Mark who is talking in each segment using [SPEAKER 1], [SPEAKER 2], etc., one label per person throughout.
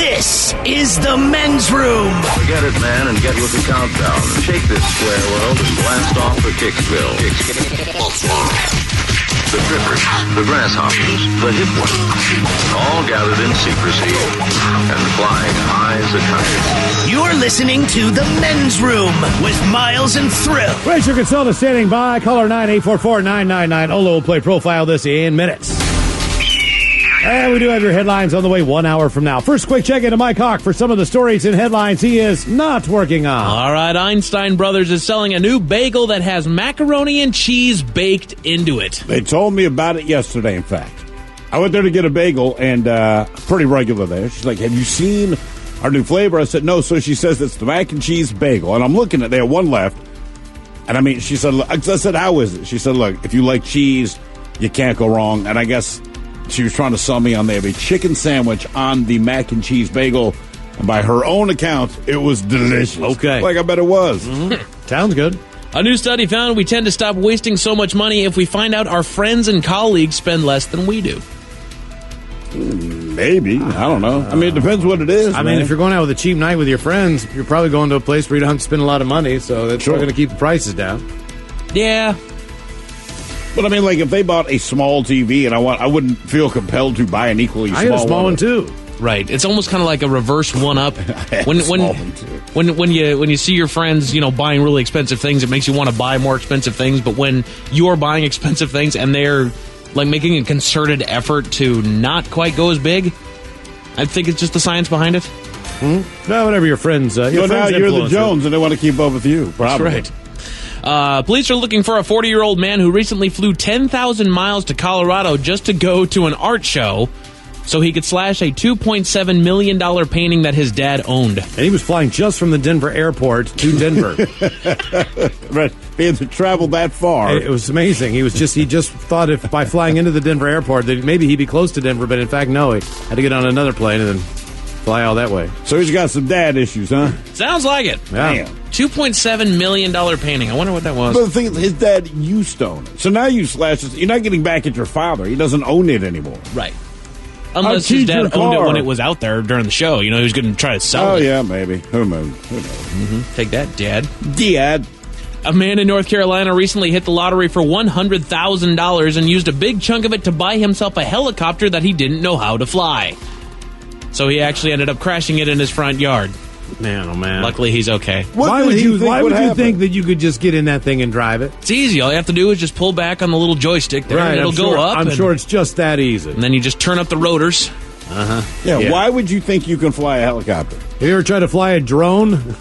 [SPEAKER 1] This is the men's room.
[SPEAKER 2] Forget it, man, and get with the countdown. Shake this square world and blast off for Kicksville. The trippers, the grasshoppers, the hip ones, all gathered in secrecy and flying high as a kite.
[SPEAKER 1] You're listening to the men's room with Miles and Thrill.
[SPEAKER 3] Rachel Consulta standing by. Caller 9-844-999. Olo will play Profile this in minutes. And we do have your headlines on the way 1 hour from now. First, quick check into Mike Hawk for some of the stories and headlines he is not working on.
[SPEAKER 4] All right, Einstein Brothers is selling a new bagel that has macaroni and cheese baked into it.
[SPEAKER 5] They told me about it yesterday, in fact. I went there to get a bagel, and pretty regular there. She's like, have you seen our new flavor? I said, no. So she says it's the mac and cheese bagel. And I'm looking at there, one left. And I mean, she said, I said, how is it? She said, look, if you like cheese, you can't go wrong. And I guess she was trying to sell me on they have a chicken sandwich on the mac and cheese bagel. And by her own account, it was delicious.
[SPEAKER 4] Okay.
[SPEAKER 5] Like I bet it was.
[SPEAKER 3] Mm-hmm. Sounds good.
[SPEAKER 4] A new study found we tend to stop wasting so much money if we find out our friends and colleagues spend less than we do.
[SPEAKER 5] Maybe. I don't know. I mean, it depends what it is.
[SPEAKER 3] I mean, if you're going out with a cheap night with your friends, you're probably going to a place where you don't have to spend a lot of money, so that's
[SPEAKER 5] Sure.
[SPEAKER 3] going to keep the prices down.
[SPEAKER 4] Yeah.
[SPEAKER 5] But I mean, like if they bought a small TV and I wouldn't feel compelled to buy an equally small one.
[SPEAKER 3] I got a small one too.
[SPEAKER 4] Right. It's almost kind of like a reverse one-up. When you see your friends, buying really expensive things, it makes you want to buy more expensive things. But when you're buying expensive things and they're like making a concerted effort to not quite go as big, I think it's just the science behind it.
[SPEAKER 3] Mm-hmm. No, whatever your friends.
[SPEAKER 5] Now you're the Jones, and they want to keep up with you. Probably.
[SPEAKER 4] That's right. Police are looking for a 40-year-old man who recently flew 10,000 miles to Colorado just to go to an art show so he could slash a $2.7 million painting that his dad owned.
[SPEAKER 3] And he was flying just from the Denver airport to Denver.
[SPEAKER 5] Right. He had to travel that far.
[SPEAKER 3] It was amazing. He just thought if by flying into the Denver airport that maybe he'd be close to Denver, but in fact, no. He had to get on another plane and then fly all that way.
[SPEAKER 5] So he's got some dad issues, huh?
[SPEAKER 4] Sounds like it.
[SPEAKER 3] Yeah.
[SPEAKER 5] Damn.
[SPEAKER 4] $2.7 million painting. I wonder what that was.
[SPEAKER 5] But the thing is, his dad used to own it. So now you slash it. You're not getting back at your father. He doesn't own it anymore.
[SPEAKER 4] Right. Unless his dad owned it when it was out there during the show. He was going to try to sell it.
[SPEAKER 5] Oh, yeah, maybe. Who knows?
[SPEAKER 4] Mm-hmm. Take that, Dad.
[SPEAKER 5] Dad.
[SPEAKER 4] A man in North Carolina recently hit the lottery for $100,000 and used a big chunk of it to buy himself a helicopter that he didn't know how to fly. So he actually ended up crashing it in his front yard.
[SPEAKER 3] Man, oh man.
[SPEAKER 4] Luckily, he's okay.
[SPEAKER 3] Why would you think that you could just get in that thing and drive it?
[SPEAKER 4] It's easy. All you have to do is just pull back on the little joystick there, and it'll go up.
[SPEAKER 3] I'm sure it's just that easy.
[SPEAKER 4] And then you just turn up the rotors.
[SPEAKER 5] Yeah, why would you think you can fly a helicopter?
[SPEAKER 3] Have you ever tried to fly a drone?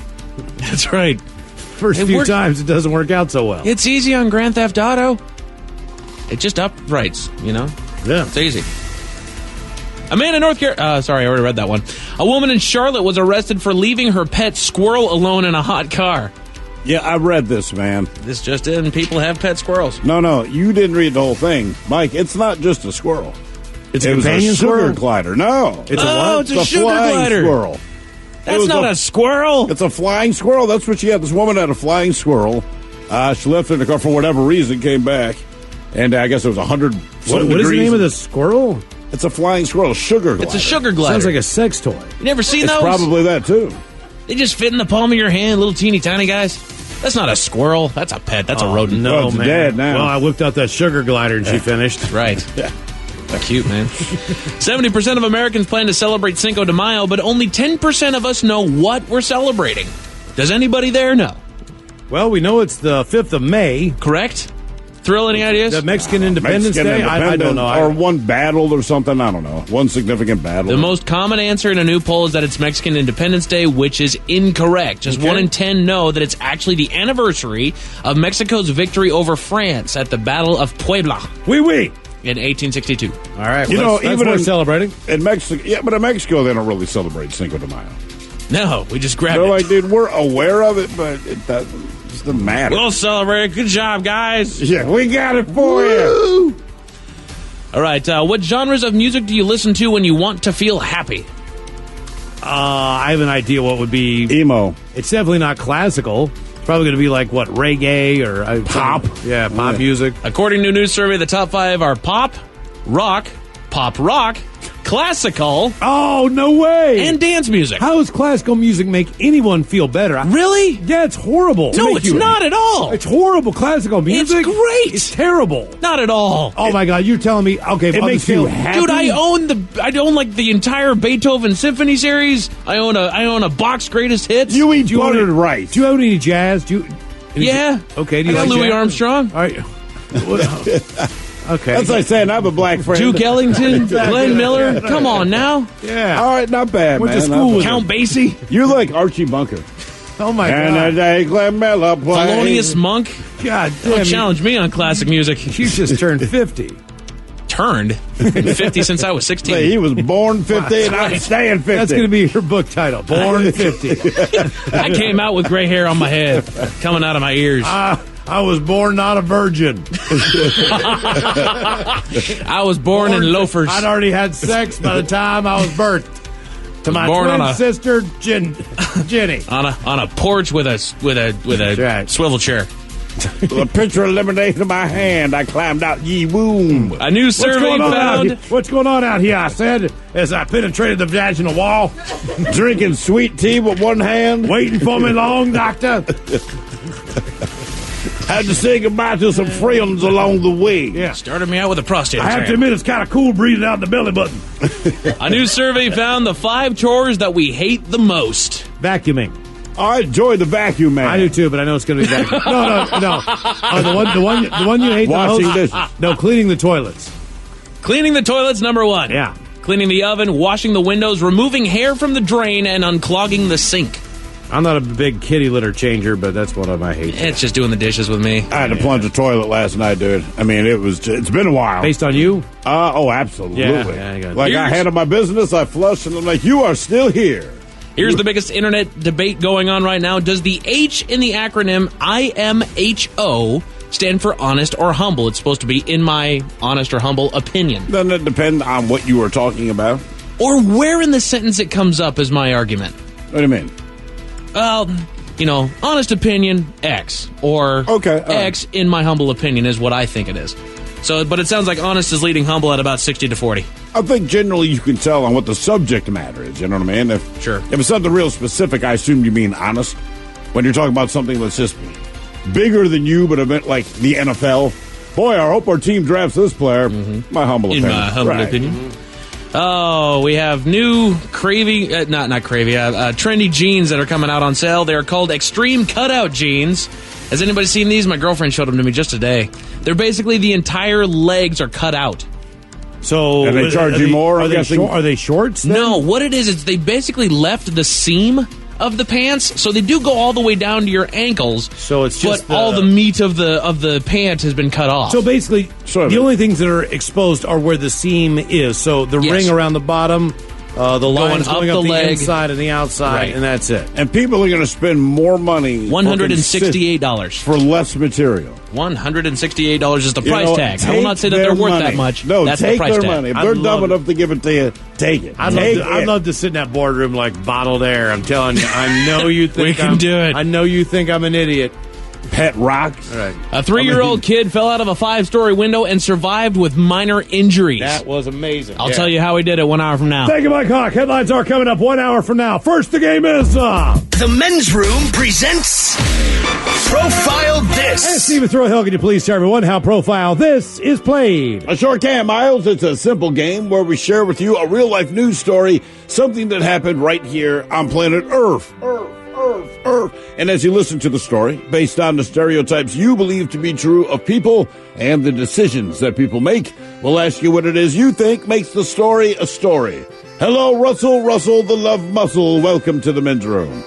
[SPEAKER 4] That's right.
[SPEAKER 3] First few times, it doesn't work out so well.
[SPEAKER 4] It's easy on Grand Theft Auto. It just uprights,
[SPEAKER 3] Yeah.
[SPEAKER 4] It's easy. A man in North Carolina... sorry, I already read that one. A woman in Charlotte was arrested for leaving her pet squirrel alone in a hot car.
[SPEAKER 5] Yeah, I read this, man.
[SPEAKER 4] This just in. People have pet squirrels.
[SPEAKER 5] No, you didn't read the whole thing. Mike, it's not just a squirrel.
[SPEAKER 3] It's a companion
[SPEAKER 5] sugar
[SPEAKER 3] squirrel?
[SPEAKER 5] glider. No.
[SPEAKER 3] It's a what?
[SPEAKER 4] It's a sugar
[SPEAKER 5] flying
[SPEAKER 4] glider.
[SPEAKER 5] Squirrel.
[SPEAKER 4] That's not a squirrel.
[SPEAKER 5] It's a flying squirrel. That's what she had. This woman had a flying squirrel. She left it in the car for whatever reason, came back, and I guess it was 100
[SPEAKER 3] What is the name of this squirrel?
[SPEAKER 5] It's a flying squirrel, sugar glider.
[SPEAKER 4] It's a sugar glider.
[SPEAKER 3] Sounds like a sex toy.
[SPEAKER 4] You never seen
[SPEAKER 5] It's
[SPEAKER 4] those?
[SPEAKER 5] probably that, too.
[SPEAKER 4] They just fit in the palm of your hand, little teeny tiny guys. That's not a squirrel. That's a pet. That's a rodent.
[SPEAKER 3] No,
[SPEAKER 5] it's
[SPEAKER 3] man.
[SPEAKER 5] dead now.
[SPEAKER 3] Well, I whipped out that sugar glider and she finished.
[SPEAKER 4] Right.
[SPEAKER 5] Yeah.
[SPEAKER 4] Cute, man. 70% of Americans plan to celebrate Cinco de Mayo, but only 10% of us know what we're celebrating. Does anybody there know?
[SPEAKER 3] Well, we know it's the 5th of May.
[SPEAKER 4] Correct? Thrill, any ideas?
[SPEAKER 3] The Mexican Independence Day? I don't know.
[SPEAKER 5] Or one battle or something. I don't know. One significant battle.
[SPEAKER 4] The most common answer in a new poll is that it's Mexican Independence Day, which is incorrect. Just 1 in 10 know that it's actually the anniversary of Mexico's victory over France at the Battle of Puebla.
[SPEAKER 3] Oui.
[SPEAKER 4] In 1862.
[SPEAKER 3] All right.
[SPEAKER 5] Even
[SPEAKER 3] worth celebrating.
[SPEAKER 5] In Mexico, yeah, but in Mexico, they don't really celebrate Cinco de Mayo.
[SPEAKER 4] No, we just grabbed
[SPEAKER 5] They're
[SPEAKER 4] it.
[SPEAKER 5] like, dude, we're aware of it, but it doesn't matter.
[SPEAKER 4] We'll celebrate. Good job, guys.
[SPEAKER 5] Yeah, we got it for you.
[SPEAKER 4] All right. What genres of music do you listen to when you want to feel happy?
[SPEAKER 3] I have an idea what would be...
[SPEAKER 5] Emo.
[SPEAKER 3] It's definitely not classical. It's probably going to be like, what, reggae or...
[SPEAKER 5] Pop.
[SPEAKER 3] Yeah, music.
[SPEAKER 4] According to a new survey, the top 5 are pop rock, classical
[SPEAKER 3] Oh, no way.
[SPEAKER 4] and dance music.
[SPEAKER 3] How does classical music make anyone feel better?
[SPEAKER 4] Really?
[SPEAKER 3] Yeah, it's horrible.
[SPEAKER 4] No, it's not at all.
[SPEAKER 3] It's horrible. Classical music?
[SPEAKER 4] It's great.
[SPEAKER 3] It's terrible.
[SPEAKER 4] Not at all.
[SPEAKER 3] Oh, my God. You're telling me. Okay,
[SPEAKER 5] It makes you happy.
[SPEAKER 4] Dude, I own like the entire Beethoven Symphony series. I own a box greatest hits.
[SPEAKER 5] You eat buttered rice.
[SPEAKER 3] Do you own any jazz?
[SPEAKER 4] Yeah.
[SPEAKER 3] Okay. Do you
[SPEAKER 4] I got
[SPEAKER 3] like
[SPEAKER 4] Louis
[SPEAKER 3] jazz?
[SPEAKER 4] Armstrong.
[SPEAKER 3] All right. Okay.
[SPEAKER 5] That's like saying I'm a black friend.
[SPEAKER 4] Duke Ellington, Glenn Miller. Come on now.
[SPEAKER 3] Yeah.
[SPEAKER 5] All right, not bad,
[SPEAKER 3] Went
[SPEAKER 5] man.
[SPEAKER 3] to school with
[SPEAKER 4] Count Basie,
[SPEAKER 5] You like Archie Bunker.
[SPEAKER 3] Oh, my
[SPEAKER 5] And a
[SPEAKER 3] God.
[SPEAKER 5] day Glenn Miller plays.
[SPEAKER 4] Thelonious Monk.
[SPEAKER 3] God
[SPEAKER 4] Don't
[SPEAKER 3] damn.
[SPEAKER 4] challenge me on classic music.
[SPEAKER 3] You just turned 50.
[SPEAKER 4] Turned 50 since I was 16.
[SPEAKER 5] He was born 50 and I'm staying 50.
[SPEAKER 3] That's going to be your book title. Born 50.
[SPEAKER 4] I came out with gray hair on my head, coming out of my ears.
[SPEAKER 3] I was born not a virgin.
[SPEAKER 4] I was born in loafers.
[SPEAKER 3] I'd already had sex by the time I was birthed. To my
[SPEAKER 4] born
[SPEAKER 3] twin
[SPEAKER 4] on a-
[SPEAKER 3] sister, Jenny.
[SPEAKER 4] on a porch with a
[SPEAKER 3] right.
[SPEAKER 4] swivel chair.
[SPEAKER 5] With a pitcher of lemonade in my hand, I climbed out ye womb.
[SPEAKER 4] A new survey found.
[SPEAKER 3] What's going on out here? I said as I penetrated the vaginal wall.
[SPEAKER 5] Drinking sweet tea with one hand.
[SPEAKER 3] Waiting for me long, doctor.
[SPEAKER 5] Had to say goodbye to some friends along the way.
[SPEAKER 3] Yeah.
[SPEAKER 4] Started me out with a prostate.
[SPEAKER 3] I have to
[SPEAKER 4] exam.
[SPEAKER 3] admit, it's kind of cool breathing out the belly button.
[SPEAKER 4] A new survey found the 5 chores that we hate the most.
[SPEAKER 3] Vacuuming.
[SPEAKER 5] I enjoy the vacuum, man.
[SPEAKER 3] I do too, but I know it's going to be vacuum. No. The one you hate
[SPEAKER 5] Washing
[SPEAKER 3] the most.
[SPEAKER 5] dishes.
[SPEAKER 3] No, cleaning the toilets.
[SPEAKER 4] Cleaning the toilets, number 1.
[SPEAKER 3] Yeah.
[SPEAKER 4] Cleaning the oven, washing the windows, removing hair from the drain, and unclogging the sink.
[SPEAKER 3] I'm not a big kitty litter changer, but that's one of my hates.
[SPEAKER 4] It's just doing the dishes with me.
[SPEAKER 5] I had to plunge the toilet last night, dude. I mean, it's been a while.
[SPEAKER 3] Based on you?
[SPEAKER 5] Oh, absolutely.
[SPEAKER 3] Yeah, I got it.
[SPEAKER 5] Like, I handled my business, I flushed, and I'm like, you are still here.
[SPEAKER 4] Here's the biggest internet debate going on right now. Does the H in the acronym IMHO stand for honest or humble? It's supposed to be in my honest or humble opinion.
[SPEAKER 5] Doesn't it depend on what you were talking about?
[SPEAKER 4] Or where in the sentence it comes up is my argument.
[SPEAKER 5] What do you mean?
[SPEAKER 4] Well, honest opinion, X. Or
[SPEAKER 5] Okay, all right.
[SPEAKER 4] X in my humble opinion is what I think it is. So, but it sounds like honest is leading humble at about 60 to 40.
[SPEAKER 5] I think generally you can tell on what the subject matter is, you know what I mean?
[SPEAKER 4] Sure.
[SPEAKER 5] If it's something real specific, I assume you mean honest. When you're talking about something that's just bigger than you, but a bit like the NFL. Boy, I hope our team drafts this player. My humble
[SPEAKER 4] In
[SPEAKER 5] opinion.
[SPEAKER 4] my humble
[SPEAKER 5] Right.
[SPEAKER 4] opinion. Oh, we have new trendy jeans that are coming out on sale. They're called Extreme Cutout Jeans. Has anybody seen these? My girlfriend showed them to me just today. They're basically the entire legs are cut out.
[SPEAKER 3] So
[SPEAKER 5] And they charge you more, I'm guessing?
[SPEAKER 3] Are they shorts? Then?
[SPEAKER 4] No, what it is they basically left the seam of the pants, so they do go all the way down to your ankles.
[SPEAKER 3] So it's just
[SPEAKER 4] but all the meat of the pant has been cut off.
[SPEAKER 3] So basically,
[SPEAKER 5] Sort of.
[SPEAKER 3] the only things that are exposed are where the seam is. So the
[SPEAKER 4] Yes.
[SPEAKER 3] ring around the bottom, the lines
[SPEAKER 4] up
[SPEAKER 3] going up
[SPEAKER 4] the
[SPEAKER 3] the
[SPEAKER 4] leg.
[SPEAKER 3] inside and the outside,
[SPEAKER 4] Right.
[SPEAKER 3] and that's it.
[SPEAKER 5] And people are going to spend more money
[SPEAKER 4] $168.
[SPEAKER 5] for less material.
[SPEAKER 4] $168 is the
[SPEAKER 5] You
[SPEAKER 4] price
[SPEAKER 5] know,
[SPEAKER 4] tag. I will
[SPEAKER 5] take
[SPEAKER 4] not say that
[SPEAKER 5] their
[SPEAKER 4] they're worth
[SPEAKER 5] money.
[SPEAKER 4] that much.
[SPEAKER 5] No,
[SPEAKER 4] That's
[SPEAKER 5] take
[SPEAKER 4] the price
[SPEAKER 5] their
[SPEAKER 4] tag.
[SPEAKER 5] money. If
[SPEAKER 3] I'd
[SPEAKER 5] they're dumb
[SPEAKER 3] love
[SPEAKER 5] enough to give it to you, take it.
[SPEAKER 3] I'd love to sit in that boardroom like bottled air. I'm telling you, I know you think
[SPEAKER 4] We can
[SPEAKER 3] I'm,
[SPEAKER 4] do it.
[SPEAKER 3] I know you think I'm an idiot.
[SPEAKER 5] Pet rocks.
[SPEAKER 3] All right.
[SPEAKER 4] A 3-year-old kid fell out of a 5-story window and survived with minor injuries.
[SPEAKER 3] That was amazing.
[SPEAKER 4] I'll tell you how he did it 1 hour from now.
[SPEAKER 3] Thank you, Mike Hawk. Headlines are coming up 1 hour from now. First, the game is
[SPEAKER 1] The Men's Room presents Profile
[SPEAKER 3] Hey,
[SPEAKER 1] This.
[SPEAKER 3] Steven Throwhill, can you please tell everyone how Profile This is played?
[SPEAKER 5] I sure can, Miles. It's a simple game where we share with you a real-life news story, something that happened right here on planet Earth. Earth. And as you listen to the story, based on the stereotypes you believe to be true of people and the decisions that people make, we'll ask you what it is you think makes the story a story. Hello, Russell, the love muscle. Welcome to the men's room.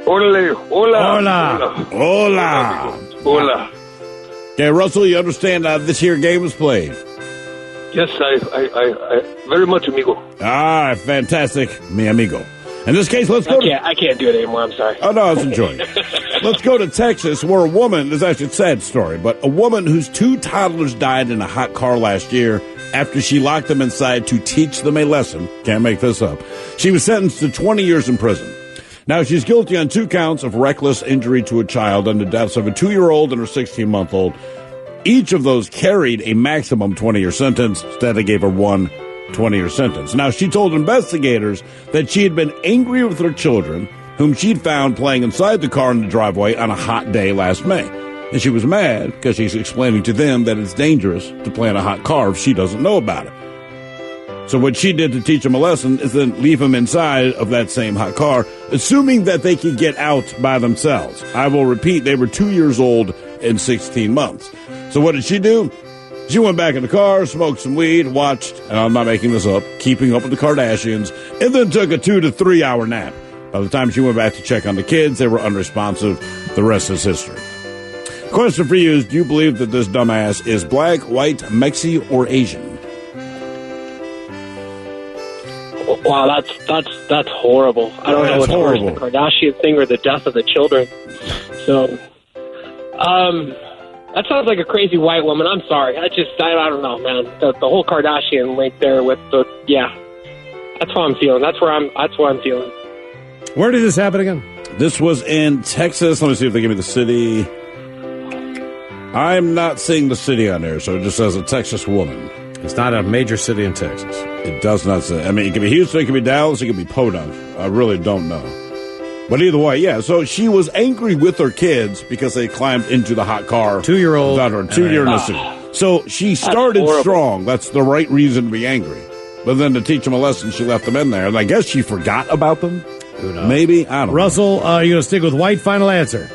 [SPEAKER 6] Hola.
[SPEAKER 3] Hola.
[SPEAKER 5] Hola.
[SPEAKER 6] Hola.
[SPEAKER 5] Okay, Russell, you understand how this here game is played?
[SPEAKER 6] Yes, I very much, amigo.
[SPEAKER 5] Ah, fantastic, mi amigo. In this case, let's go to...
[SPEAKER 6] I can't do it anymore. I'm sorry.
[SPEAKER 5] Oh, no, I was enjoying it. Let's go to Texas, where a woman, this is actually a sad story, but a woman whose 2 toddlers died in a hot car last year after she locked them inside to teach them a lesson. Can't make this up. She was sentenced to 20 years in prison. Now, she's guilty on 2 counts of reckless injury to a child and the deaths of a 2-year-old and her 16-month-old. Each of those carried a maximum 20-year sentence. Instead, they gave her 1 20-year sentence. Now, she told investigators that she had been angry with her children, whom she'd found playing inside the car in the driveway on a hot day last May. And she was mad because she's explaining to them that it's dangerous to play in a hot car if she doesn't know about it. So what she did to teach them a lesson is then leave them inside of that same hot car, assuming that they could get out by themselves. I will repeat, they were 2 years old and 16 months. So what did she do? She went back in the car, smoked some weed, watched, and I'm not making this up, Keeping Up with the Kardashians, and then took a 2 to 3 hour nap. By the time she went back to check on the kids, they were unresponsive. The rest is history. Question for you is, do you believe that this dumbass is black, white, Mexi, or Asian?
[SPEAKER 7] Wow, that's horrible. I don't know what's worse, the Kardashian thing or the death of the children. So, that sounds like a crazy white woman. I'm sorry. I don't know, man. The whole Kardashian link there with that's how I'm feeling. That's what I'm feeling.
[SPEAKER 3] Where did this happen again?
[SPEAKER 5] This was in Texas. Let me see if they give me the city. I'm not seeing the city on there, so it just says a Texas woman.
[SPEAKER 3] It's not a major city in Texas.
[SPEAKER 5] It does not say. I mean, it could be Houston, it could be Dallas, it could be Podunk. I really don't know. But either way, yeah. So she was angry with her kids because they climbed into the hot car.
[SPEAKER 3] 2-year-old.
[SPEAKER 5] Without her 2 year in the city. So she started strong. That's the right reason to be angry. But then to teach them a lesson, she left them in there. And I guess she forgot about them.
[SPEAKER 3] Who knows?
[SPEAKER 5] Maybe. I don't know.
[SPEAKER 3] Russell, you going to stick with white? Final answer.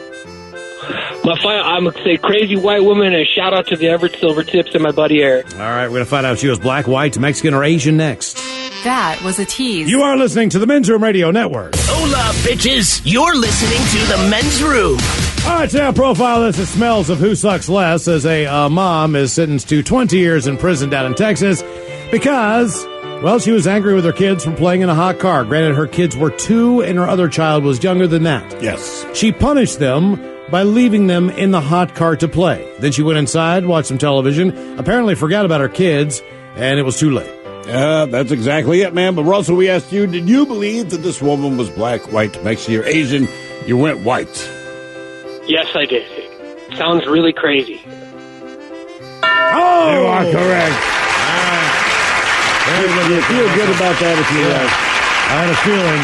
[SPEAKER 7] I'm going to say crazy white woman, and a shout out to the Everett Silvertips and my buddy Eric.
[SPEAKER 3] All right, we're going to find out if she was black, white, Mexican, or Asian next.
[SPEAKER 8] That was a tease.
[SPEAKER 3] You are listening to the Men's Room Radio Network.
[SPEAKER 1] Hola, bitches. You're listening to the Men's Room.
[SPEAKER 3] All right, today on Profile This, it smells of who sucks less as a mom is sentenced to 20 years in prison down in Texas because, well, she was angry with her kids for playing in a hot car. Granted, her kids were 2 and her other child was younger than that.
[SPEAKER 5] Yes.
[SPEAKER 3] She punished them by leaving them in the hot car to play. Then she went inside, watched some television, apparently forgot about her kids, and it was too late.
[SPEAKER 5] Yeah, that's exactly it, man. But Russell, we asked you, did you believe that this woman was black, white, Mexican, or Asian? You went white.
[SPEAKER 7] Yes, I did. It sounds really crazy.
[SPEAKER 3] Oh!
[SPEAKER 5] You are correct. You feel good about that if you
[SPEAKER 3] I had a feeling.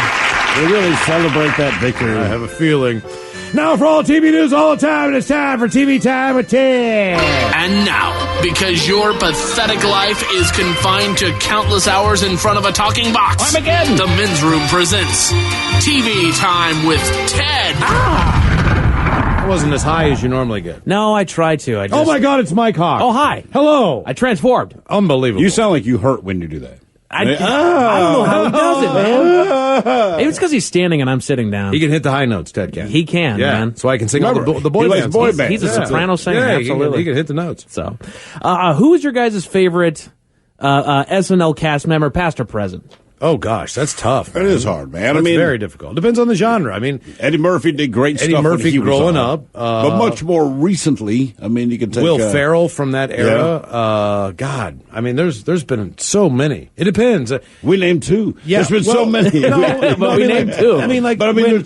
[SPEAKER 5] You really celebrate that victory.
[SPEAKER 3] I have a feeling. Now for all TV news all the time, it's time for TV Time with Tim.
[SPEAKER 9] And now, because your pathetic life is confined to countless hours in front of a talking box, the Men's Room presents TV Time with Ted.
[SPEAKER 3] That wasn't as high as you normally get.
[SPEAKER 4] No, I tried to.
[SPEAKER 3] Oh my God, it's Mike Hawk.
[SPEAKER 4] Oh, hi.
[SPEAKER 3] Hello.
[SPEAKER 4] I transformed.
[SPEAKER 3] Unbelievable.
[SPEAKER 5] You sound like you hurt when you do that.
[SPEAKER 4] I don't know how he does it, man. Maybe it's because he's standing and I'm sitting down.
[SPEAKER 3] He can hit the high notes, Ted can.
[SPEAKER 4] He can, man.
[SPEAKER 3] So I can sing all the boy
[SPEAKER 5] he likes
[SPEAKER 3] bands.
[SPEAKER 5] boy bands.
[SPEAKER 4] He's a soprano singer, absolutely.
[SPEAKER 3] He can hit the notes.
[SPEAKER 4] So, who is your guys' favorite SNL cast member, past or present?
[SPEAKER 3] Oh, gosh, that's tough.
[SPEAKER 5] It is hard, man.
[SPEAKER 3] That's
[SPEAKER 5] I mean,
[SPEAKER 3] very difficult. Depends on the genre. I mean,
[SPEAKER 5] Eddie Murphy did great stuff.
[SPEAKER 3] Eddie Murphy
[SPEAKER 5] when he was
[SPEAKER 3] growing
[SPEAKER 5] on.
[SPEAKER 3] up.
[SPEAKER 5] But much more recently, I mean, you can take
[SPEAKER 3] Will Ferrell from that era. God, I mean, there's been so many. It depends.
[SPEAKER 5] We named 2.
[SPEAKER 3] Yeah,
[SPEAKER 5] There's been so many.
[SPEAKER 4] But we named 2.
[SPEAKER 3] I mean, like,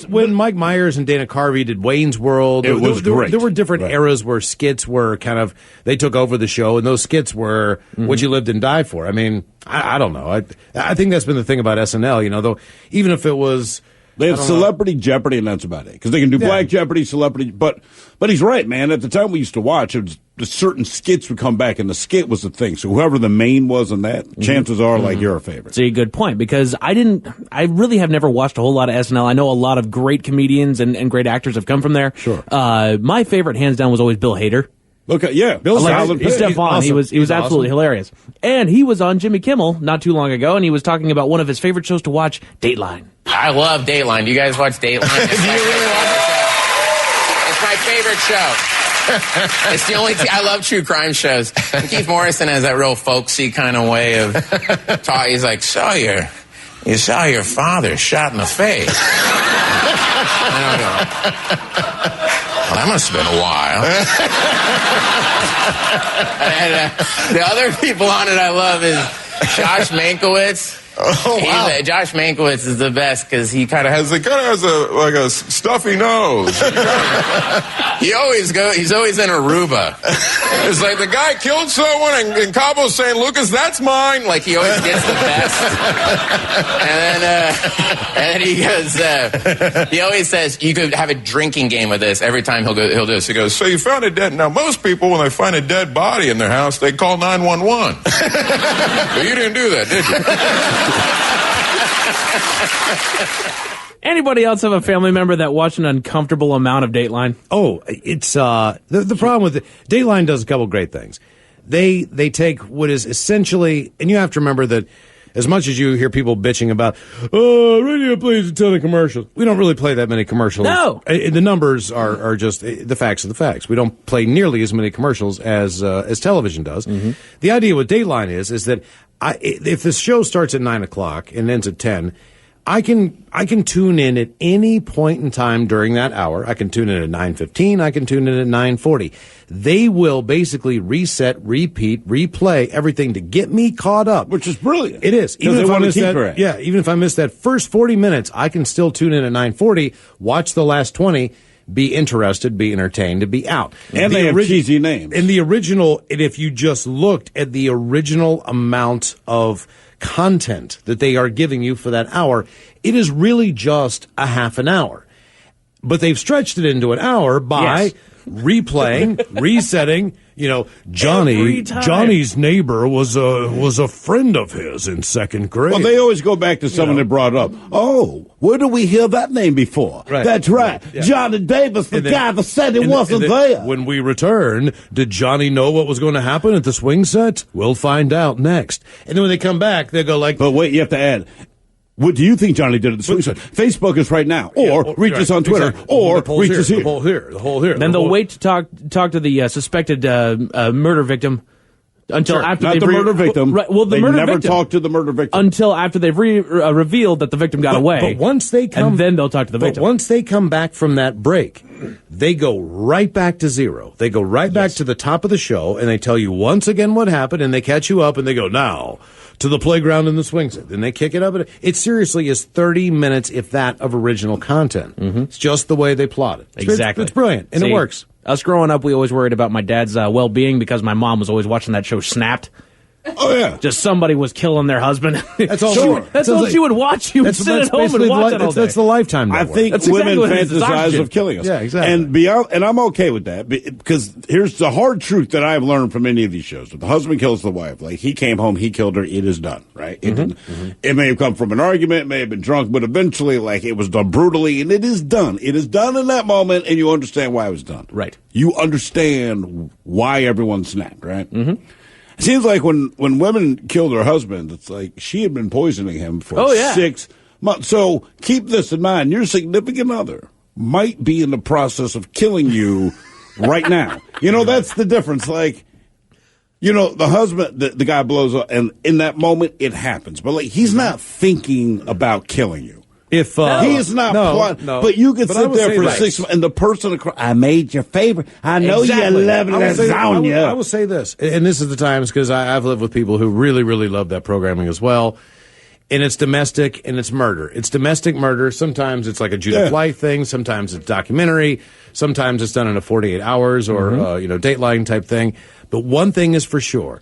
[SPEAKER 3] when Mike Myers and Dana Carvey did Wayne's World,
[SPEAKER 5] it was great.
[SPEAKER 3] There were different eras where skits were kind of, they took over the show, and those skits were what you lived and died for. I mean, I don't know. I think that's been the thing about SNL, you know, though, even if it was...
[SPEAKER 5] They have Celebrity Jeopardy, and that's about it. Because they can do Black Jeopardy, Celebrity... But he's right, man. At the time we used to watch, it was, the certain skits would come back, and the skit was the thing. So whoever the main was in that, chances are, like, you're a favorite.
[SPEAKER 4] It's a good point, because I really have never watched a whole lot of SNL. I know a lot of great comedians and great actors have come from there.
[SPEAKER 5] Sure.
[SPEAKER 4] My favorite, hands down, was always Bill Hader.
[SPEAKER 5] Okay, yeah.
[SPEAKER 3] Bill's solid.
[SPEAKER 4] He's Stefan.
[SPEAKER 3] Awesome.
[SPEAKER 4] He was absolutely hilarious. And he was on Jimmy Kimmel not too long ago, and he was talking about one of his favorite shows to watch, Dateline.
[SPEAKER 10] I love Dateline. Do you guys watch Dateline? Do you really love the show? It's my favorite show. It's the only I love true crime shows. And Keith Morrison has that real folksy kind of way of talking. He's like, you saw your father shot in the face. And I go, well, that must have been a while. And the other people on it I love is Josh Mankiewicz.
[SPEAKER 11] Oh, wow.
[SPEAKER 10] Josh Mankiewicz is the best because he kind of has a stuffy nose. He's always in Aruba. It's like the guy killed someone in Cabo San Lucas. That's mine. Like he always gets the best. And then he goes. He always says you could have a drinking game of this every time he'll do this. He goes, so you found a dead. Now most people when they find a dead body in their house, they call 911. But you didn't do that, did you?
[SPEAKER 4] Anybody else have a family member that watched an uncomfortable amount of Dateline?
[SPEAKER 3] Oh, it's the problem with Dateline does a couple great things. They take what is essentially, and you have to remember that as much as you hear people bitching about, radio plays a ton of commercials, we don't really play that many commercials.
[SPEAKER 4] No.
[SPEAKER 3] The numbers are just the facts are the facts. We don't play nearly as many commercials as television does. Mm-hmm. The idea with Dateline is that if the show starts at 9 o'clock and ends at 10, I can tune in at any point in time during that hour. I can tune in at 9:15. I can tune in at 9:40. They will basically reset, repeat, replay everything to get me caught up,
[SPEAKER 5] which is brilliant.
[SPEAKER 3] It is. Even if I miss that, even if I miss that first 40 minutes, I can still tune in at 9:40, watch the last 20. Be interested, be entertained, and be out.
[SPEAKER 5] And they have cheesy names.
[SPEAKER 3] And the original, and if you just looked at the original amount of content that they are giving you for that hour, it is really just a half an hour. But they've stretched it into an hour by replaying, resetting. Johnny's neighbor was a friend of his in second grade.
[SPEAKER 5] Well, they always go back to someone that brought up. Oh, where did we hear that name before?
[SPEAKER 3] Right.
[SPEAKER 5] That's right.
[SPEAKER 3] Yeah.
[SPEAKER 5] Johnny Davis, the guy that said he wasn't there.
[SPEAKER 3] When we return, did Johnny know what was going to happen at the swing set? We'll find out next. And then when they come back, they go like...
[SPEAKER 5] But wait, you have to add... What do you think Johnny did at the swing set? Facebook is right now. Or reach us on Twitter.
[SPEAKER 3] Exactly.
[SPEAKER 5] Or reach us here.
[SPEAKER 3] The whole here.
[SPEAKER 4] Then they'll wait to talk to the suspected murder victim until after
[SPEAKER 5] not
[SPEAKER 4] they've
[SPEAKER 5] the murder victim.
[SPEAKER 4] Right. Well,
[SPEAKER 5] they never talk to the murder victim
[SPEAKER 4] until after they've revealed that the victim got away.
[SPEAKER 3] But once they come,
[SPEAKER 4] and then they'll talk to the victim.
[SPEAKER 3] But once they come back from that break, they go right back to zero. They go right back to the top of the show, and they tell you once again what happened, and they catch you up, and they go now to the playground in the swing set. Then they kick it up. It seriously is 30 minutes, if that, of original content. Mm-hmm. It's just the way they plot it.
[SPEAKER 4] Exactly.
[SPEAKER 3] It's brilliant, and it works.
[SPEAKER 4] Us growing up, we always worried about my dad's well-being because my mom was always watching that show Snapped.
[SPEAKER 5] Oh, yeah.
[SPEAKER 4] Just somebody was killing their husband.
[SPEAKER 3] That's all.
[SPEAKER 4] That's all she would watch. She would sit at home and watch it all day.
[SPEAKER 3] That's the Lifetime network.
[SPEAKER 5] I think
[SPEAKER 4] that's
[SPEAKER 5] women
[SPEAKER 4] exactly
[SPEAKER 5] fantasize of killing us.
[SPEAKER 3] Yeah, exactly.
[SPEAKER 5] And I'm okay with that because here's the hard truth that I've learned from any of these shows. If the husband kills the wife, like he came home, he killed her, it is done, right? It may have come from an argument, it may have been drunk, but eventually, like, it was done brutally, and it is done. It is done in that moment, and you understand why it was done.
[SPEAKER 4] Right.
[SPEAKER 5] You understand why everyone snapped, right?
[SPEAKER 4] Mm-hmm.
[SPEAKER 5] It seems like when women kill their husband, it's like she had been poisoning him for 6 months. So keep this in mind. Your significant other might be in the process of killing you right now. That's the difference. Like, the husband, the guy blows up, and in that moment, it happens. But, like, he's not thinking about killing you.
[SPEAKER 3] If
[SPEAKER 5] he is not plotting, but you could sit there for 6 months, and the person across, I made your favorite. I know you love lasagna.
[SPEAKER 3] I will say this, and this is the times because I've lived with people who really, really love that programming as well. And it's domestic and it's murder. It's domestic murder. Sometimes it's like a Judith Light thing. Sometimes it's documentary. Sometimes it's done in a 48 hours or Dateline type thing. But one thing is for sure.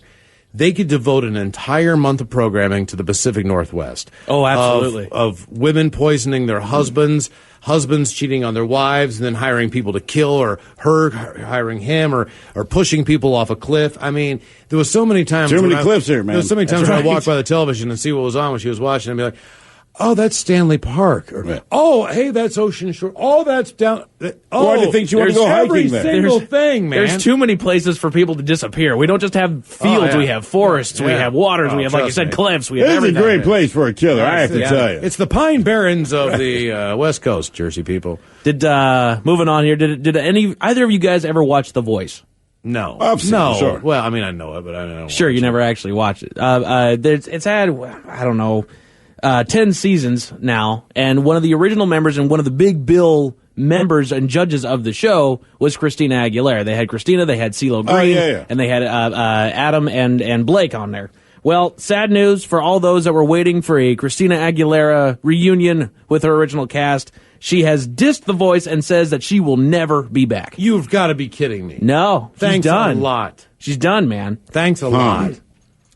[SPEAKER 3] They could devote an entire month of programming to the Pacific Northwest.
[SPEAKER 4] Oh, absolutely.
[SPEAKER 3] Of women poisoning their husbands, husbands cheating on their wives, and then hiring people to kill, or her hiring him, or pushing people off a cliff. I mean, there was so many times.
[SPEAKER 5] Too many cliffs here, man.
[SPEAKER 3] There was so many times when I walked by the television and see what was on when she was watching, and be like, oh, that's Stanley Park. Or, oh, hey, that's Ocean Shore. Oh, that's down.
[SPEAKER 5] Why do you think you want to go hiking there?
[SPEAKER 3] Every single thing, man.
[SPEAKER 4] There's too many places for people to disappear. We don't just have fields. We have forests. We have waters. We have, like you said, cliffs. We have everything.
[SPEAKER 5] It's a great place for a killer, I have to tell you.
[SPEAKER 3] It's the Pine Barrens of the West Coast, Jersey people.
[SPEAKER 4] Moving on here, did either of you guys ever watch The Voice?
[SPEAKER 3] No.
[SPEAKER 5] I've seen it, sure.
[SPEAKER 3] Well, I mean, I know it, but I don't know.
[SPEAKER 4] Sure, you never actually watched it. It's had, I don't know, 10 seasons now, and one of the original members and one of the big bill members and judges of the show was Christina Aguilera. They had Christina, they had CeeLo Green, and they had Adam and Blake on there. Well, sad news for all those that were waiting for a Christina Aguilera reunion with her original cast. She has dissed The Voice and says that she will never be back.
[SPEAKER 3] You've got to be kidding me.
[SPEAKER 4] No,
[SPEAKER 3] Thanks
[SPEAKER 4] she's done.
[SPEAKER 3] a lot.
[SPEAKER 4] She's done, man.
[SPEAKER 3] Thanks a lot.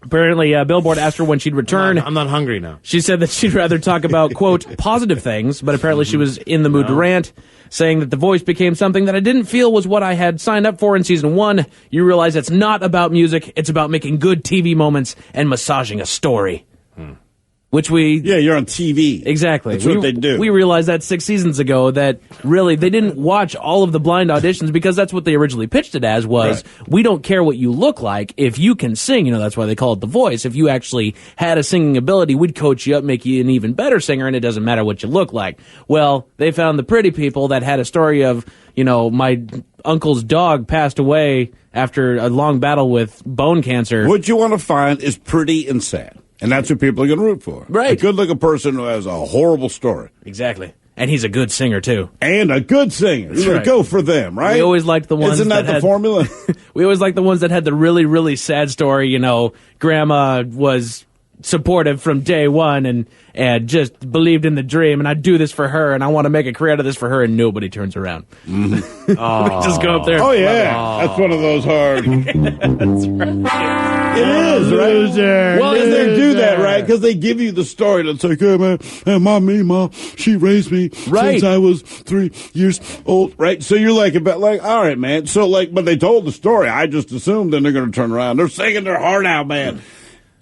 [SPEAKER 4] Apparently, Billboard asked her when she'd return.
[SPEAKER 3] I'm not hungry now.
[SPEAKER 4] She said that she'd rather talk about, quote, positive things, but apparently she was in the mood to rant, saying that The Voice became something that I didn't feel was what I had signed up for in season 1. You realize it's not about music, it's about making good TV moments and massaging a story. Which
[SPEAKER 5] Yeah, you're on TV.
[SPEAKER 4] Exactly.
[SPEAKER 5] That's what they do.
[SPEAKER 4] We realized that 6 seasons ago that really they didn't watch all of the blind auditions because that's what they originally pitched it as was, we don't care what you look like. If you can sing, that's why they call it The Voice. If you actually had a singing ability, we'd coach you up, make you an even better singer, and it doesn't matter what you look like. Well, they found the pretty people that had a story of, my uncle's dog passed away after a long battle with bone cancer.
[SPEAKER 5] What you want to find is pretty and sad. And that's what people are going to root for.
[SPEAKER 4] Right.
[SPEAKER 5] A good-looking person who has a horrible story.
[SPEAKER 4] Exactly. And he's a good singer, too.
[SPEAKER 5] And a good singer. You're going to go for them, right?
[SPEAKER 4] We always liked the ones
[SPEAKER 5] Isn't that the formula?
[SPEAKER 4] We always liked the ones that had the really, really sad story. Grandma was supportive from day one and just believed in the dream, and I do this for her, and I want to make a career out of this for her, and nobody turns around.
[SPEAKER 5] Mm-hmm.
[SPEAKER 4] Just go up there.
[SPEAKER 5] Oh, yeah. That's one of those hard.
[SPEAKER 4] That's right.
[SPEAKER 5] It is, right?
[SPEAKER 3] Loser,
[SPEAKER 5] Well, they do that, right? Because they give you the story that's like, hey, man, mom, she raised me since I was 3 years old, right? So you're like, all right, man. So, but they told the story. I just assumed then they're going to turn around. They're singing their heart out, man.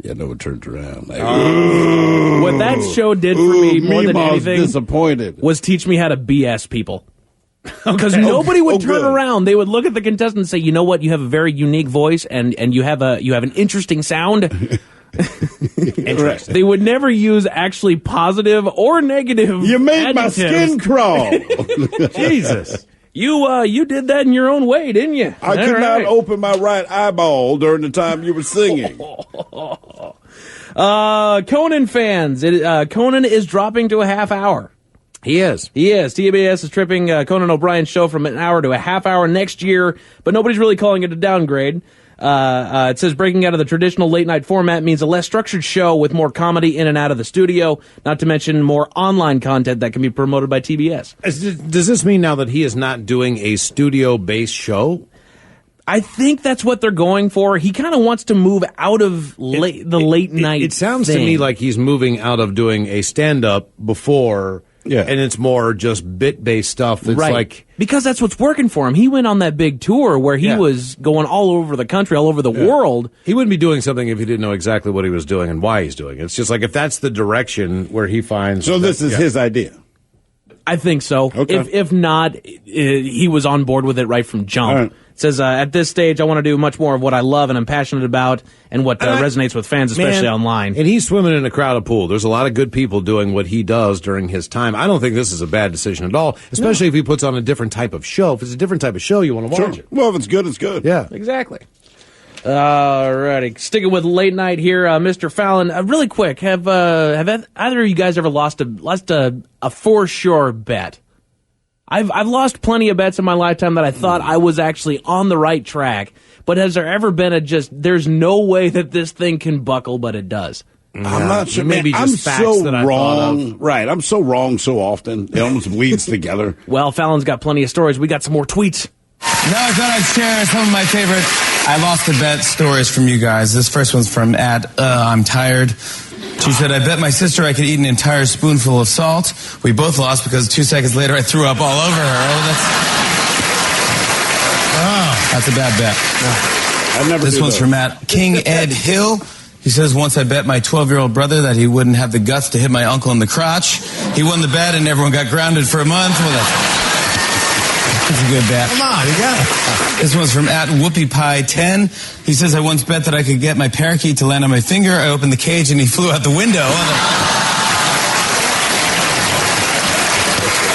[SPEAKER 5] Yeah, no one turns around.
[SPEAKER 4] What that show did for me more than anything
[SPEAKER 5] disappointed.
[SPEAKER 4] was teach me how to BS people. Because nobody would turn around. They would look at the contestant and say, you know what, you have a very unique voice and you have an interesting sound. They would never use actually positive or negative
[SPEAKER 5] You made
[SPEAKER 4] adjectives.
[SPEAKER 5] my skin crawl.
[SPEAKER 3] Jesus.
[SPEAKER 4] You did that in your own way, didn't you?
[SPEAKER 5] I could not open my right eyeball during the time you were singing.
[SPEAKER 4] Conan fans, Conan is dropping to a half hour.
[SPEAKER 3] He is.
[SPEAKER 4] TBS is tripping Conan O'Brien's show from an hour to a half hour next year, but nobody's really calling it a downgrade. It says breaking out of the traditional late-night format means a less structured show with more comedy in and out of the studio, not to mention more online content that can be promoted by TBS.
[SPEAKER 3] Does this mean now that he is not doing a studio-based show?
[SPEAKER 4] I think that's what they're going for. He kind of wants to move out of the late night.
[SPEAKER 3] It sounds
[SPEAKER 4] thing.
[SPEAKER 3] to me like he's moving out of doing a stand-up before...
[SPEAKER 5] Yeah.
[SPEAKER 3] And it's more just bit-based stuff. It's like...
[SPEAKER 4] Because that's what's working for him. He went on that big tour where he was going all over the country, all over the world.
[SPEAKER 3] He wouldn't be doing something if he didn't know exactly what he was doing and why he's doing it. It's just like if that's the direction where he finds...
[SPEAKER 5] So this is his idea?
[SPEAKER 4] I think so.
[SPEAKER 5] Okay.
[SPEAKER 4] If not, he was on board with it right from jump.
[SPEAKER 5] Right.
[SPEAKER 4] It says, at this stage, I want to do much more of what I love and I'm passionate about and what resonates with fans, especially online.
[SPEAKER 3] And he's swimming in a crowded pool. There's a lot of good people doing what he does during his time. I don't think this is a bad decision at all, especially if he puts on a different type of show. If it's a different type of show, you want to watch it.
[SPEAKER 5] Well, if it's good, it's good.
[SPEAKER 3] Yeah.
[SPEAKER 4] Exactly. Alrighty, sticking with late night here, Mr. Fallon. Really quick, have either of you guys ever lost a for sure bet? I've lost plenty of bets in my lifetime that I thought I was actually on the right track, but has there ever been there's no way that this thing can buckle, but it does?
[SPEAKER 5] I'm not sure.
[SPEAKER 3] Maybe
[SPEAKER 5] man,
[SPEAKER 3] just
[SPEAKER 5] I'm
[SPEAKER 3] facts
[SPEAKER 5] so
[SPEAKER 3] that I
[SPEAKER 5] wrong.
[SPEAKER 3] thought of.
[SPEAKER 5] Right, I'm so wrong so often. It almost bleeds together.
[SPEAKER 4] Well, Fallon's got plenty of stories. We got some more tweets.
[SPEAKER 11] Now I thought I'd share some of my favorite I lost a bet stories from you guys. This first one's from I'm tired. She said, I bet my sister I could eat an entire spoonful of salt. We both lost because 2 seconds later I threw up all over her. That's a bad bet.
[SPEAKER 5] I never.
[SPEAKER 11] This one's from King Ed Hill. He says, once I bet my 12-year-old brother that he wouldn't have the guts to hit my uncle in the crotch. He won the bet and everyone got grounded for a month. Well, that's a good bet.
[SPEAKER 3] Come on, you got it.
[SPEAKER 11] This one's from @WhoopiePie10. He says, I once bet that I could get my parakeet to land on my finger. I opened the cage and he flew out the window.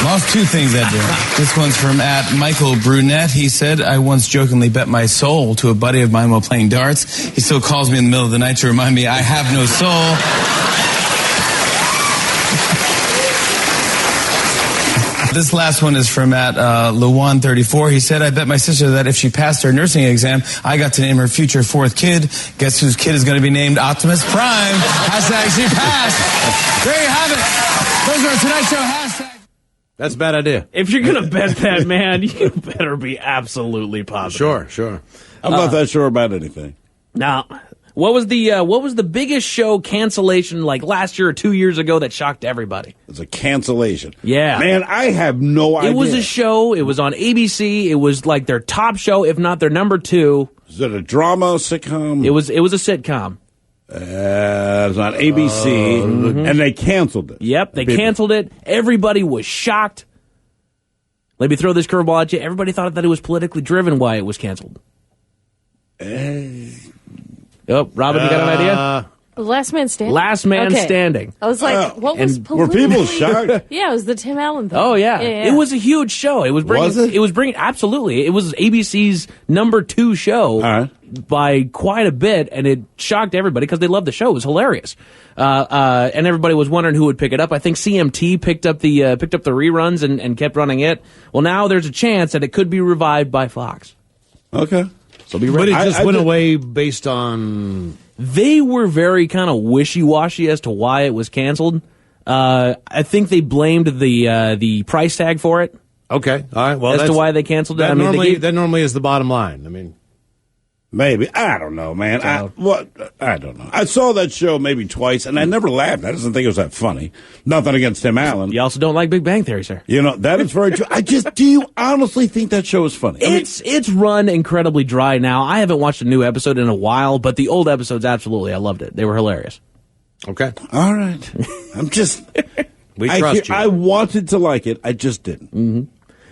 [SPEAKER 11] Lost two things that day. This one's from @Michael Brunette. He said, I once jokingly bet my soul to a buddy of mine while playing darts. He still calls me in the middle of the night to remind me I have no soul. This last one is from at Luan34. He said, I bet my sister that if she passed her nursing exam, I got to name her future fourth kid. Guess whose kid is going to be named Optimus Prime? Hashtag she passed. There you have it. Those are our Tonight Show hashtags.
[SPEAKER 3] That's a bad idea.
[SPEAKER 4] If you're going to bet that, man, you better be absolutely positive.
[SPEAKER 3] Sure.
[SPEAKER 5] I'm not that sure about anything.
[SPEAKER 4] Now, what was the biggest show cancellation like last year or 2 years ago that shocked everybody?
[SPEAKER 5] It's a cancellation.
[SPEAKER 4] Yeah.
[SPEAKER 5] Man, I have no idea.
[SPEAKER 4] It was a show. It was on ABC. It was like their top show, if not their number 2.
[SPEAKER 5] Is it a drama, sitcom?
[SPEAKER 4] It was a sitcom.
[SPEAKER 5] It's on ABC, and they canceled it.
[SPEAKER 4] Yep, they canceled it. Everybody was shocked. Let me throw this curveball at you. Everybody thought that it was politically driven why it was canceled. Oh, Robin, you got an idea?
[SPEAKER 12] Last Man Standing?
[SPEAKER 4] Last Man Standing.
[SPEAKER 12] I was like, what was
[SPEAKER 5] were people shocked?
[SPEAKER 12] Yeah, it was the Tim Allen thing.
[SPEAKER 4] Oh, yeah. It was a huge show. It was bringing, absolutely. It was ABC's number 2 show by quite a bit, and it shocked everybody because they loved the show. It was hilarious. And everybody was wondering who would pick it up. I think CMT picked up the reruns and kept running it. Well, now there's a chance that it could be revived by Fox.
[SPEAKER 5] Okay.
[SPEAKER 3] So be ready. But it just went away based on...
[SPEAKER 4] They were very kind of wishy-washy as to why it was canceled. I think they blamed the price tag for it.
[SPEAKER 3] Okay, all right. Well,
[SPEAKER 4] as to why they canceled it.
[SPEAKER 3] That normally is the bottom line. I mean,
[SPEAKER 5] maybe I don't know, man. I don't know. I saw that show maybe twice, and I never laughed. I just didn't think it was that funny. Nothing against Tim Allen.
[SPEAKER 4] You also don't like Big Bang Theory, sir.
[SPEAKER 5] You know that is very true. Do you honestly think that show is funny?
[SPEAKER 4] It's run incredibly dry now. I haven't watched a new episode in a while, but the old episodes, absolutely, I loved it. They were hilarious.
[SPEAKER 3] Okay,
[SPEAKER 5] all right. I'm just.
[SPEAKER 3] We trust you.
[SPEAKER 5] I wanted to like it. I just didn't.
[SPEAKER 4] Mm-hmm.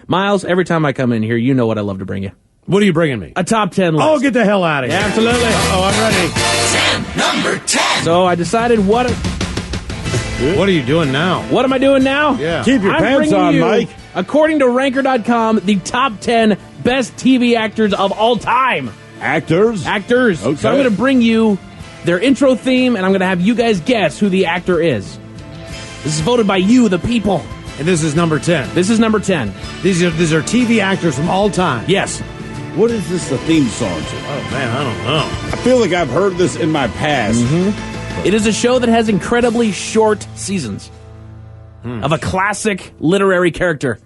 [SPEAKER 4] Miles, every time I come in here, you know what I love to bring you.
[SPEAKER 3] What are you bringing me?
[SPEAKER 4] A top 10 list.
[SPEAKER 3] Oh, get the hell out of here.
[SPEAKER 4] Yeah, absolutely.
[SPEAKER 3] I'm ready.
[SPEAKER 1] Number 10.
[SPEAKER 4] So I decided
[SPEAKER 3] What are you doing now?
[SPEAKER 4] What am I doing now?
[SPEAKER 3] Yeah.
[SPEAKER 5] Keep your pants on, Mike.
[SPEAKER 4] According to Ranker.com, the top 10 best TV actors of all time.
[SPEAKER 5] Actors?
[SPEAKER 4] Okay. So I'm going to bring you their intro theme, and I'm going to have you guys guess who the actor is. This is voted by you, the people.
[SPEAKER 3] And this is number 10.
[SPEAKER 4] This is number 10.
[SPEAKER 3] These are TV actors from all time.
[SPEAKER 4] Yes.
[SPEAKER 5] What is this a theme song to?
[SPEAKER 3] Oh, man, I don't know.
[SPEAKER 5] I feel like I've heard this in my past.
[SPEAKER 4] Mm-hmm. It is a show that has incredibly short seasons of a classic literary character.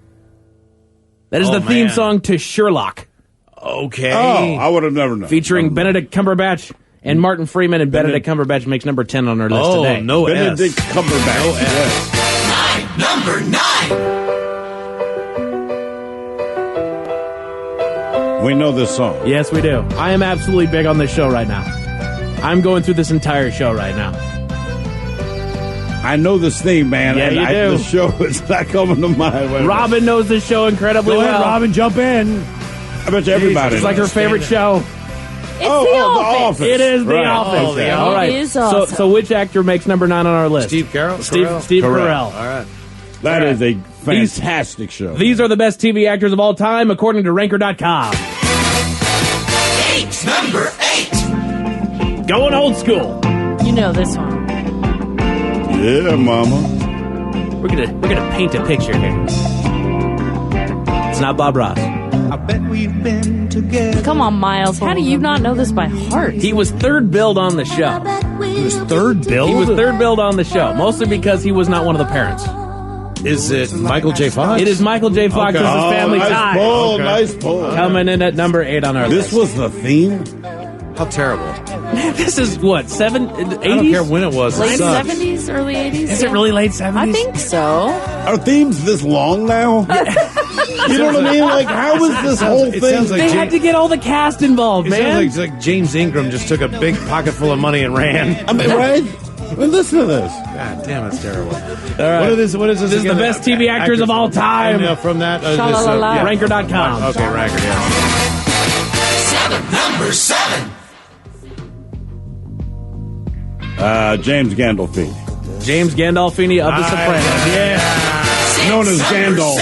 [SPEAKER 4] That is the theme song to Sherlock.
[SPEAKER 3] Okay.
[SPEAKER 5] Oh, I would have never known.
[SPEAKER 4] Featuring Benedict Cumberbatch and Martin Freeman, and Benedict Cumberbatch makes number 10 on our list today.
[SPEAKER 3] No
[SPEAKER 5] Benedict Cumberbatch.
[SPEAKER 3] No S.
[SPEAKER 1] Number 9.
[SPEAKER 5] We know this song.
[SPEAKER 4] Yes, we do. I am absolutely big on this show right now. I'm going through this entire show right now.
[SPEAKER 5] I know this theme, man.
[SPEAKER 4] Yeah, you do.
[SPEAKER 5] The show is not coming to mind.
[SPEAKER 4] Robin knows this show incredibly well.
[SPEAKER 3] Go ahead, Robin, jump in.
[SPEAKER 5] I bet you everybody.
[SPEAKER 4] It's like her favorite show.
[SPEAKER 12] It's The Office.
[SPEAKER 4] It is The Office.
[SPEAKER 12] The
[SPEAKER 4] All right.
[SPEAKER 12] It is awesome.
[SPEAKER 4] So which actor makes number 9 on our list?
[SPEAKER 3] Steve Carell?
[SPEAKER 4] Steve Carell.
[SPEAKER 3] All right.
[SPEAKER 5] That is a fantastic show.
[SPEAKER 4] These are the best TV actors of all time, according to Ranker.com.
[SPEAKER 1] Number 8.
[SPEAKER 4] Going old school.
[SPEAKER 12] You know this one.
[SPEAKER 5] Yeah, mama.
[SPEAKER 4] We're gonna paint a picture here. It's not Bob Ross.
[SPEAKER 13] I bet we've been together.
[SPEAKER 12] Come on, Miles. How do you not know this by heart?
[SPEAKER 4] He was third billed on the show.
[SPEAKER 3] He was third billed?
[SPEAKER 4] He was third billed on the show, mostly because he was not one of the parents.
[SPEAKER 3] Is it Michael J. Fox?
[SPEAKER 4] It is Michael J. Fox.
[SPEAKER 3] Okay.
[SPEAKER 4] This is Family
[SPEAKER 5] nice
[SPEAKER 4] Ties.
[SPEAKER 5] Pull, okay. Nice pull.
[SPEAKER 4] Coming in at number 8 on our list.
[SPEAKER 5] This was the theme?
[SPEAKER 3] How terrible.
[SPEAKER 4] This is what, 80s?
[SPEAKER 3] I don't care when it was.
[SPEAKER 12] Late 70s, early 80s?
[SPEAKER 4] Is it really late 70s?
[SPEAKER 12] I think so.
[SPEAKER 5] Are themes this long now? You know what I mean? Like, how is this whole thing?
[SPEAKER 3] Sounds like
[SPEAKER 4] they had to get all the cast involved, man.
[SPEAKER 3] It sounds like James Ingram just took a big pocket full of money and ran.
[SPEAKER 5] I mean, right? Well, listen to this.
[SPEAKER 3] God damn, it's terrible. All
[SPEAKER 4] right.
[SPEAKER 3] What is this?
[SPEAKER 4] This is the best TV actors of all time.
[SPEAKER 3] From that?
[SPEAKER 4] Ranker.com.
[SPEAKER 3] Okay, Ranker, yeah.
[SPEAKER 1] Number 7.
[SPEAKER 5] James Gandolfini.
[SPEAKER 4] James Gandolfini of The Sopranos.
[SPEAKER 5] Yeah. Known as Gandalf.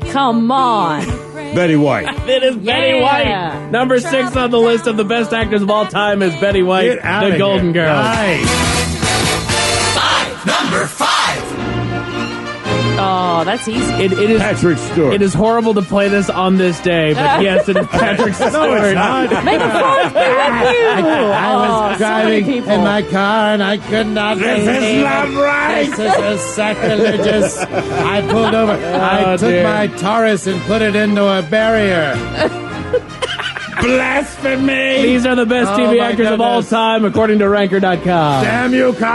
[SPEAKER 1] 6.
[SPEAKER 12] Come on.
[SPEAKER 5] Betty White.
[SPEAKER 4] It is Betty White. Number 6 on the list of the best actors of all time is Betty White, the Golden Girls.
[SPEAKER 3] Nice.
[SPEAKER 1] Number 5.
[SPEAKER 12] Oh, that's easy.
[SPEAKER 14] It is
[SPEAKER 5] Patrick Stewart.
[SPEAKER 14] It is horrible to play this on this day, but yes, it is Patrick Stewart.
[SPEAKER 5] No, it's not.
[SPEAKER 12] Make a fun with you.
[SPEAKER 3] I was driving in my car and I could not
[SPEAKER 5] This is
[SPEAKER 3] believe
[SPEAKER 5] not
[SPEAKER 3] it.
[SPEAKER 5] right.
[SPEAKER 3] This is sacrilegious. I pulled over. I took
[SPEAKER 14] dear.
[SPEAKER 3] my Taurus and put it into a barrier.
[SPEAKER 5] Blasphemy!
[SPEAKER 14] These are the best
[SPEAKER 3] Oh,
[SPEAKER 14] TV
[SPEAKER 3] my
[SPEAKER 14] actors of all
[SPEAKER 3] goodness.
[SPEAKER 14] time, according to Ranker.com.
[SPEAKER 3] Damn you, Khan!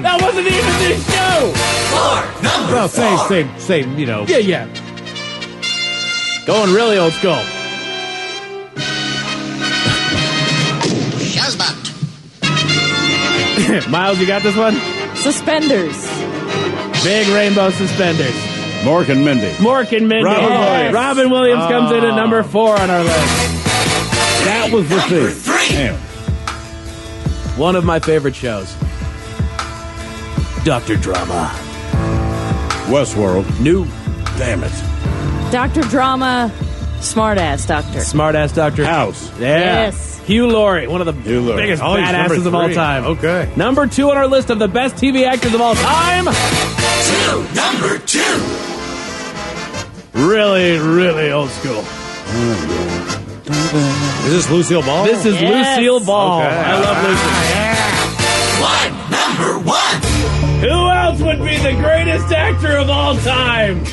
[SPEAKER 14] That wasn't even this show!
[SPEAKER 3] Well, same, you know.
[SPEAKER 14] Yeah. Going really old school. Miles, you got this one?
[SPEAKER 12] Suspenders.
[SPEAKER 14] Big rainbow suspenders.
[SPEAKER 5] Mork and Mindy.
[SPEAKER 14] Mork and Mindy.
[SPEAKER 5] Robin Williams.
[SPEAKER 14] Robin Williams comes in at number 4 on our list.
[SPEAKER 5] That was the thing. Damn.
[SPEAKER 14] One of my favorite shows. Dr. Drama.
[SPEAKER 5] Westworld.
[SPEAKER 14] New.
[SPEAKER 5] Damn it.
[SPEAKER 12] Dr. Drama. Smartass doctor.
[SPEAKER 14] Smartass Doctor
[SPEAKER 5] House.
[SPEAKER 14] Yeah.
[SPEAKER 12] Yes.
[SPEAKER 14] Hugh Laurie, one of the
[SPEAKER 5] Hugh Laurie.
[SPEAKER 14] biggest
[SPEAKER 3] Oh, he's number
[SPEAKER 14] badasses of all
[SPEAKER 3] 3.
[SPEAKER 14] time.
[SPEAKER 3] Okay.
[SPEAKER 14] Number 2 on our list of the best TV actors of all time.
[SPEAKER 1] Number 2.
[SPEAKER 14] Really, really old school.
[SPEAKER 3] Is this Lucille Ball?
[SPEAKER 14] This is
[SPEAKER 12] Yes.
[SPEAKER 14] Lucille Ball.
[SPEAKER 3] Okay.
[SPEAKER 14] I love Lucille.
[SPEAKER 1] Number 1.
[SPEAKER 14] Who else would be the greatest actor of all time?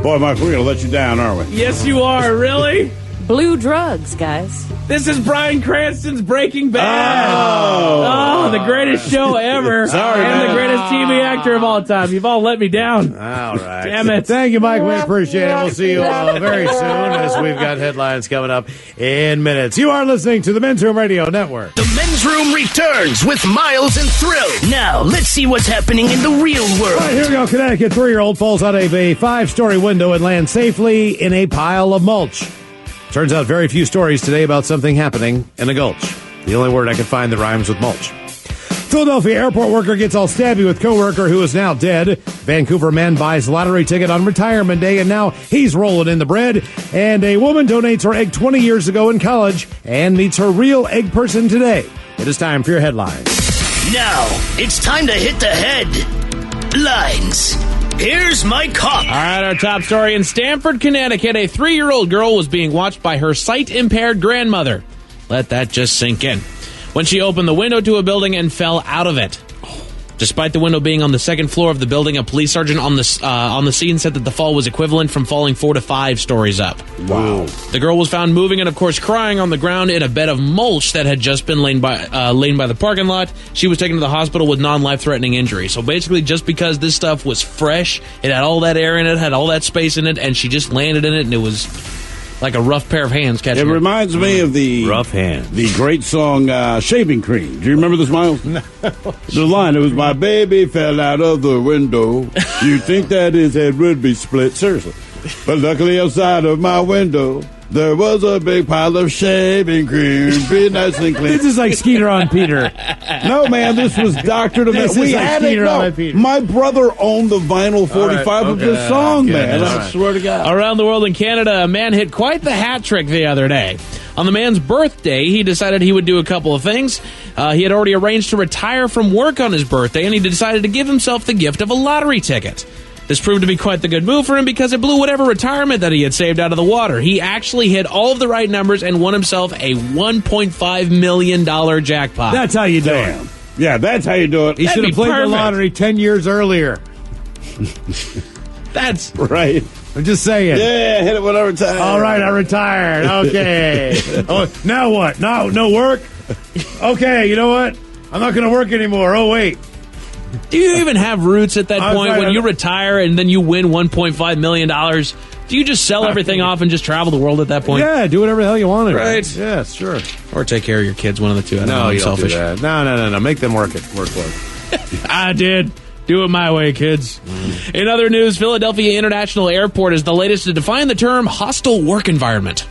[SPEAKER 5] Boy, Mike, we're going to let you down, aren't we?
[SPEAKER 14] Yes, you are. Really?
[SPEAKER 12] Blue drugs, guys.
[SPEAKER 14] This is Bryan Cranston's Breaking Bad. Oh, the greatest show ever.
[SPEAKER 5] Sorry,
[SPEAKER 14] and
[SPEAKER 5] man.
[SPEAKER 14] the greatest TV actor of all time. You've all let me down.
[SPEAKER 3] All right.
[SPEAKER 14] Damn it.
[SPEAKER 3] Thank you, Mike. We appreciate it. We'll see you all very soon as we've got headlines coming up in minutes. You are listening to the Men's Room Radio Network.
[SPEAKER 1] The Men's Room returns with Miles and Thrill. Now, let's see what's happening in the real world.
[SPEAKER 3] All right, here we go. Connecticut 3-year-old falls out of a 5-story window and lands safely in a pile of mulch. Turns out very few stories today about something happening in a gulch. The only word I could find that rhymes with mulch. Philadelphia airport worker gets all stabby with coworker who is now dead. Vancouver man buys lottery ticket on retirement day and now he's rolling in the bread. And a woman donates her egg 20 years ago in college and meets her real egg person today. It is time for your headlines.
[SPEAKER 1] Now, it's time to hit the headlines. Here's Mike Hawk.
[SPEAKER 4] All right, our top story in Stamford, Connecticut. A 3-year-old girl was being watched by her sight-impaired grandmother. Let that just sink in. When she opened the window to a building and fell out of it. Despite the window being on the second floor of the building, a police sergeant on the scene said that the fall was equivalent from falling 4 to 5 stories up.
[SPEAKER 5] Wow.
[SPEAKER 4] The girl was found moving and, of course, crying on the ground in a bed of mulch that had just been laid by the parking lot. She was taken to the hospital with non-life-threatening injury. So basically, just because this stuff was fresh, it had all that air in it, had all that space in it, and she just landed in it, and it was like a rough pair of hands catching
[SPEAKER 5] It
[SPEAKER 4] her.
[SPEAKER 5] reminds me of the
[SPEAKER 3] Rough hand.
[SPEAKER 5] the great song Shaving Cream. Do you remember this, Miles? No. The line, it was my baby fell out of the window. You'd think that his head would be split. Seriously. But luckily outside of my window, there was a big pile of shaving cream. Be nice and clean.
[SPEAKER 3] This is like Skeeter on Peter.
[SPEAKER 5] No, man, this was Dr.
[SPEAKER 3] This
[SPEAKER 5] We
[SPEAKER 3] is like
[SPEAKER 5] had it.
[SPEAKER 3] Skeeter on
[SPEAKER 5] No,
[SPEAKER 3] Peter.
[SPEAKER 5] my brother owned the vinyl 45 of this song, man. I swear to God.
[SPEAKER 4] Around the world in Canada, a man hit quite the hat trick the other day. On the man's birthday, he decided he would do a couple of things. He had already arranged to retire from work on his birthday, and he decided to give himself the gift of a lottery ticket. This proved to be quite the good move for him because it blew whatever retirement that he had saved out of the water. He actually hit all of the right numbers and won himself a $1.5 million jackpot.
[SPEAKER 3] That's how you do it.
[SPEAKER 5] Yeah, that's how you do it.
[SPEAKER 3] He
[SPEAKER 4] That'd
[SPEAKER 3] should
[SPEAKER 4] be
[SPEAKER 3] have played
[SPEAKER 4] perfect.
[SPEAKER 3] the lottery 10 years earlier.
[SPEAKER 4] That's
[SPEAKER 5] right.
[SPEAKER 3] I'm just saying.
[SPEAKER 5] Yeah, hit it whatever time.
[SPEAKER 3] All right, I retired. Okay. Oh, now what? No work? Okay, you know what? I'm not going to work anymore. Oh, wait.
[SPEAKER 4] Do you even have roots at that
[SPEAKER 3] I was
[SPEAKER 4] point
[SPEAKER 3] right,
[SPEAKER 4] when
[SPEAKER 3] I-
[SPEAKER 4] you retire and then you win $1.5 million? Do you just sell everything off and just travel the world at that point?
[SPEAKER 3] Yeah, do whatever the hell you want.
[SPEAKER 4] Right.
[SPEAKER 3] Yes, sure.
[SPEAKER 4] Or take care of your kids, one of the two. I don't know,
[SPEAKER 3] No,
[SPEAKER 4] I'm
[SPEAKER 3] you don't do
[SPEAKER 4] selfish.
[SPEAKER 3] that. No. Make them work for it.
[SPEAKER 4] I did. Do it my way, kids. In other news, Philadelphia International Airport is the latest to define the term hostile work environment.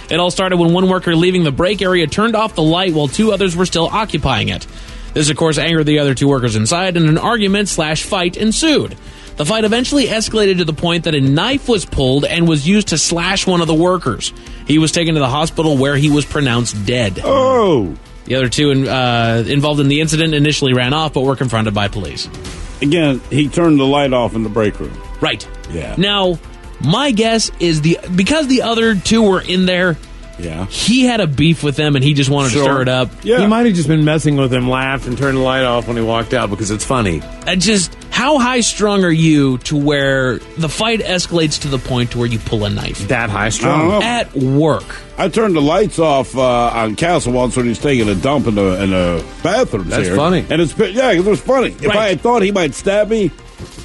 [SPEAKER 4] It all started when one worker leaving the break area turned off the light while 2 others were still occupying it. This, of course, angered the other 2 workers inside, and an argument/fight ensued. The fight eventually escalated to the point that a knife was pulled and was used to slash one of the workers. He was taken to the hospital where he was pronounced dead.
[SPEAKER 5] Oh.
[SPEAKER 4] The other two involved in the incident initially ran off, but were confronted by police.
[SPEAKER 5] Again, he turned the light off in the break room.
[SPEAKER 4] Right.
[SPEAKER 5] Yeah.
[SPEAKER 4] Now, my guess is because the other two were in there, he had a beef with them and he just wanted to stir it up.
[SPEAKER 3] Yeah. He might have just been messing with him, laughed, and turned the light off when he walked out because it's funny.
[SPEAKER 4] How high strung are you to where the fight escalates to the point to where you pull a knife?
[SPEAKER 3] That high strung?
[SPEAKER 4] At work.
[SPEAKER 5] I turned the lights off on Castle once when he was taking a dump in the bathrooms.
[SPEAKER 3] That's
[SPEAKER 5] here.
[SPEAKER 3] funny.
[SPEAKER 5] And it was funny. If I had thought he might stab me,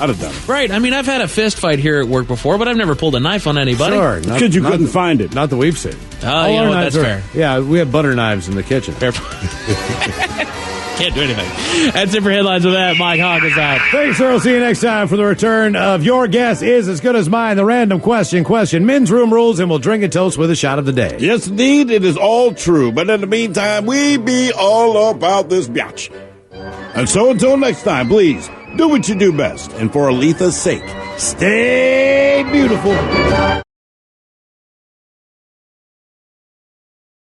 [SPEAKER 5] I'd have done it.
[SPEAKER 4] Right. I mean, I've had a fist fight here at work before, but I've never pulled a knife on anybody.
[SPEAKER 3] Sure.
[SPEAKER 5] Because you couldn't find it.
[SPEAKER 3] Not that we've seen.
[SPEAKER 4] Oh, you know what? That's fair.
[SPEAKER 3] Yeah, we have butter knives in the kitchen.
[SPEAKER 4] Fair. Can't do anything. That's it for headlines with that. Mike Hawk is out.
[SPEAKER 3] Thanks, sir. We'll see you next time for the return of Your Guess Is As Good As Mine, the random question. Men's room rules, and we'll drink a toast with a shot of the day.
[SPEAKER 5] Yes, indeed. It is all true. But in the meantime, we be all about this biatch. And so until next time, please do what you do best. And for Aletha's sake, stay beautiful.